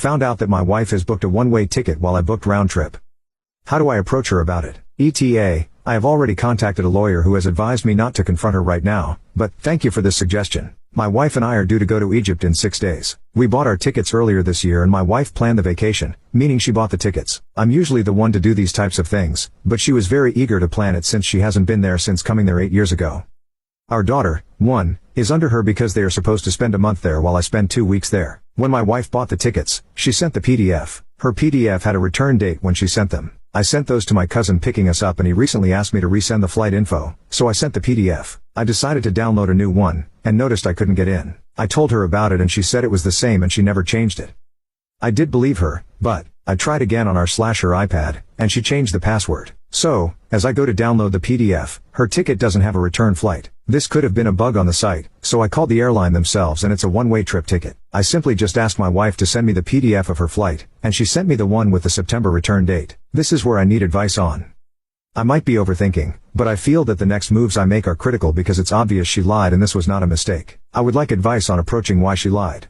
Found out that my wife has booked a one-way ticket while I booked round trip. How do I approach her about it? ETA, I have already contacted a lawyer who has advised me not to confront her right now, but thank you for this suggestion. My wife and I are due to go to Egypt in 6 days. We bought our tickets earlier this year and my wife planned the vacation, meaning she bought the tickets. I'm usually the one to do these types of things, but she was very eager to plan it since she hasn't been there since coming there 8 years ago. Our daughter, 1, is under her because they are supposed to spend a month there while I spend 2 weeks there. When my wife bought the tickets, she sent the PDF. Her PDF had a return date when she sent them. I sent those to my cousin picking us up and he recently asked me to resend the flight info, so I sent the PDF. I decided to download a new one, and noticed I couldn't get in. I told her about it and she said it was the same and she never changed it. I did believe her, but I tried again on our /her iPad, and she changed the password. So, as I go to download the PDF, her ticket doesn't have a return flight. This could have been a bug on the site, so I called the airline themselves and it's a one-way trip ticket. I simply just asked my wife to send me the PDF of her flight, and she sent me the one with the September return date. This is where I need advice on. I might be overthinking, but I feel that the next moves I make are critical because it's obvious she lied and this was not a mistake. I would like advice on approaching why she lied.